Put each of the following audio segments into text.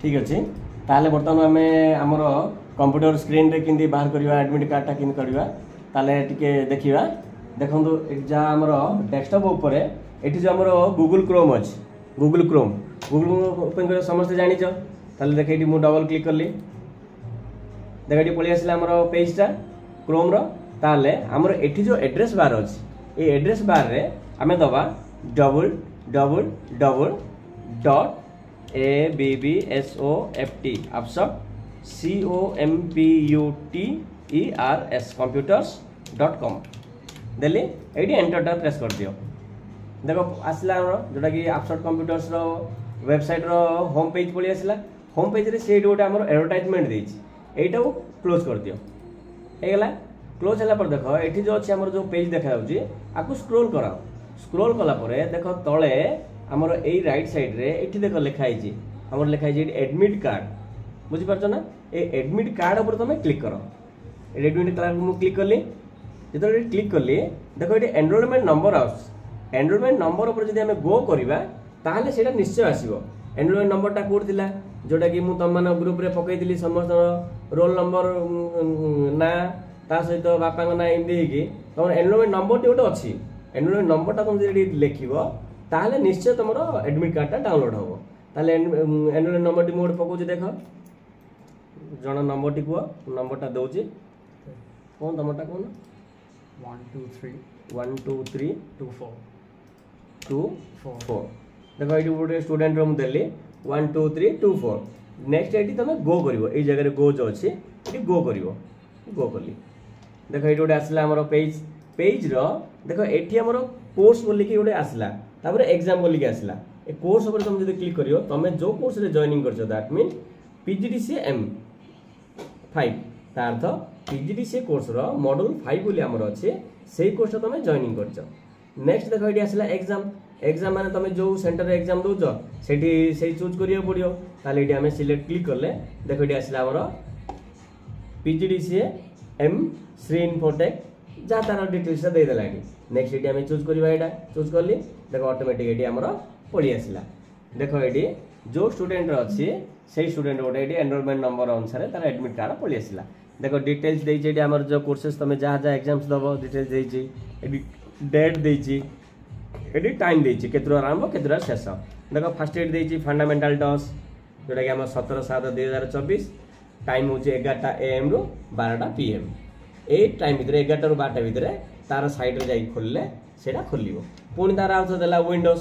ठीक अच्छे ताले बर्तमान आम आमर कंप्यूटर स्क्रीन रे किंदी बाहर करवा एडमिट कार्डटा किंदी करवा ताले टिके देखिबा देखो जहाँ आमर डेस्कटॉप ऊपर एटी जो आमर गूगल क्रोम अच्छे गूगल क्रोम ओपन कर समस्त जानिच ताले देख ये मुझे डबल क्लिक कली देख ये पलि आसला आमर पेजटा क्रोम रो ताले आमर एटी जो एड्रेस बार अच्छे ये एड्रेस बार रे आमे दबा www.abbsoft computers.com देली ये एंटरटा प्रेस कर दियो देखो आसला जोटा कि एब्सॉफ्ट कंप्यूटर्स रो वेबसाइट रो होम पेज पलि आसला होम पेज रे से गोटे आमर एडवर्टाइजमेंट देछि एटा को क्लोज कर दियो हे गला क्लोज होला पर देखो एठी जो अछि आमर जो पेज देखा जाउछि आकु स्क्रॉल कराओ स्क्रॉल कला परे देखो तळे आमर एई राइट साइड रे एठी देखो लिखा आइछि हमर लिखा आइछि एडमिट कार्ड बुझि परछो ना ए एडमिट कार्ड ऊपर तमे क्लिक करो एडमिट कार्ड मु क्लिक करली जेतो क्लिक करली देखो ये एनरोलमेंट नंबर आउस एनरोलमेंट नंबर ऊपर जदि हमें गो करबा ताहले सेटा निश्चय आसीबो एनरोलमेंट नंबरटा कोड थिला जोटा कि मु तम माने ग्रुप रे पकई दिली समस्त रोल नंबर ना ता सहित बापा ना एमदी कि तमर एनरोलमेंट नंबर टी गोटे अछि एनरोलमेंट नंबरटा तुम जदि लिखिबो ताहले निश्चय तमरो एडमिट कार्डटा डाउनलोड होबो ताहले एनरोलमेंट नंबर टी मोड पकोछि देखो जण नंबर टी को नंबरटा दउछि कोन तमरटा कोन 12324 देखो ये गोटे स्टूडेंट रूम देली 1 2 3 2 4 नेक्स्ट ये तुम गो करिवो ए जगह गो जो अच्छी ये गो करिवो गो कली देखो ये गोटे आसला हमर पेज रो देखो एठी हमर कोर्स बोली कि गोटे आसला तापर एग्जाम बोली कि आसला ए कोर्स ऊपर तुम जदि क्लिक करियो तुम जो कोर्स रे जॉइनिंग करछो दैट मीन PGDCM 5 ता अर्थ PGDCA कोर्स रो मॉड्यूल 5 बोली हमर अछि सेही कोर्स तुम जॉइनिंग करछो नेक्स्ट देखो ये आसला एग्जाम माने तुम जो सेंटर रे एग्जाम दोजो सेठी सेही चूज करियो पड़ियो ताले एटी हमें सिलेक्ट क्लिक करले देखो ये आसला हमर PGDCA M श्री इन्फोटेक जा तार डिटेल्स दे देला एटी नेक्स्ट एटी हमें चूज करबा एटा चूज करली देखो ऑटोमेटिक एटी हमर पड़ी आसला देखो एटी जो स्टूडेंट अछि सेही स्टूडेंट गोटे एटी एनरोलमेंट नंबर अनुसार तार एडमिट कार्ड पड़ी आसला देखो डिटेल्स देछि एटी हमर जो कोर्सेस तुम जहाँ एग्जाम्स दबो डिटेल्स देछि एटी डेट देछि एटी टाइम देछि केतरो आरंभ केतरो शेष देखो फर्स्ट एड देछि फंडामेंटल टॉस जोटा कि हम 17/7/2024 टाइम होछि 11टा AM रु 12टा PM ए टाइम भितर 11टा रु 12टा भितर तार साइड रे जाई खोलले सेटा खोलिबो पुनी तार आउथ देला विंडोज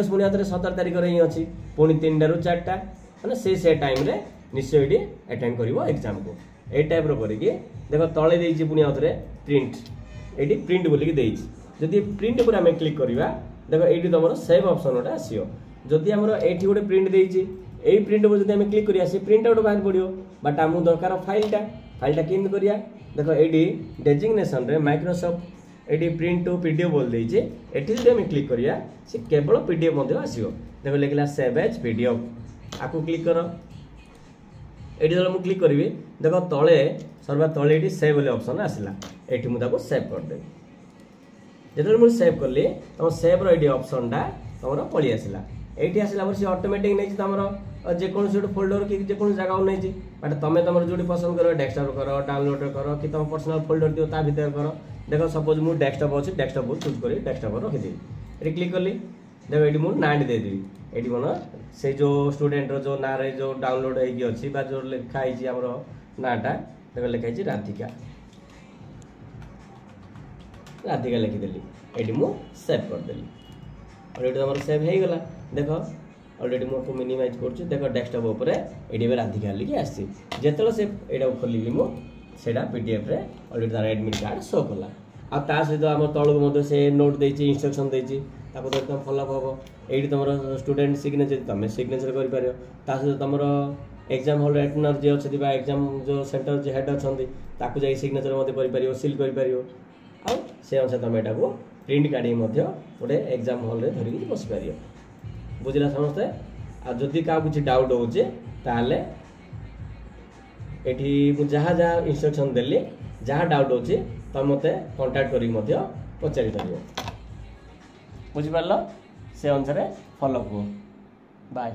पुनी आतरे 17 तारिख रे ही अछि पुनी 3टा रु 4टा माने से टाइम रे निश्चय एटी अटेंड करिवो एग्जाम को ए टाइप रो करिके देखो तळे देछि पुनी आतरे प्रिंट एटी प्रिंट बोली कि देछि जदि प्रिंट ऊपर हमें क्लिक करिवा देखो एटी तमरो सेव ऑप्शन ओटा आसीयो जदि हमरो एटी गोटे प्रिंट देछि एई प्रिंट ऊपर जदि हमें क्लिक करिया से प्रिंट आउट बाहर पड़ियो बट हमु दरकार फाइलटा किंद करिया देखो एटी डेजिग्नेशन रे माइक्रोसॉफ्ट एटी प्रिंट टू पीडीएफ बोल देछि एटी जदि हमें क्लिक करिया से केवल पीडीएफ मध्ये आसीयो देखो लिखला सेव एज पीडीएफ आकु क्लिक करो एटी जब मु क्लिक करिवे देखो तळे सर्वा तळे एटी सेव वाले ऑप्शन आसला एटी मु ताको सेव कर दे जेतले मु सेव करली तम सेव रो एटी ऑप्शन टा तमरो पळि आसला एटी आसला पर से ऑटोमेटिक नै तमरो जे कोन से फोल्डर कि जे कोन जगह नै छी बट तमे तमरो जोडी पसंद करो डेस्कटॉप करो डाउनलोड करो कि तम पर्सनल फोल्डर दियो ता भीतर करो देखो सपोज मु डेस्कटॉप अछि डेस्कटॉप चूज करी डेस्कटॉप रखि दी एटी क्लिक करली देखो एटी मु नाम दे देबी एटी कोन से जो स्टूडेंट रो जो ना रे जो डाउनलोड हे कि अछि बा जो लिखा आइ छी हमरो नाटा देखो लिखा आइ छी राधिका लिखिदेली एटी मु सेव कर देली ऑलरेडी हमर सेव हे गला देखो ऑलरेडी मु को मिनिमाइज करछु देखो डेस्कटॉप ऊपर एटी बे राधिका लिखि आसी जेतलो से एटा खोलिली मु सेटा पीडीएफ रे ऑलरेडी तार एडमिट कार्ड शो कला आ ता सहित हमर तळो मध्ये से नोट देछि इंस्ट्रक्शन देछि ताको तो एकदम फॉलो अप होबो एटी तमरो स्टूडेंट सिग्नेचर तमे सिग्नेचर करि पारियो ता सहित तमरो एग्जाम हॉल एटनर जे अछि बा एग्जाम जो सेंटर जे हेड अछंदी ताको जाई सिग्नेचर मध्ये करि पारियो सील करि पारियो आ से अनुसार तुम एटा को प्रिंट काढी मध्ये गोटे एग्जाम हॉल रे धरि बस पारियो बुझिला समस्ते आ जदि का कुछ डाउट होचे ताले एठी मु जहा इंस्ट्रक्शन देली जहा डाउट होचे त मते कांटेक्ट करी मध्ये पचारि परियो बुझि पारलो से अनुसार फॉलो को बाय।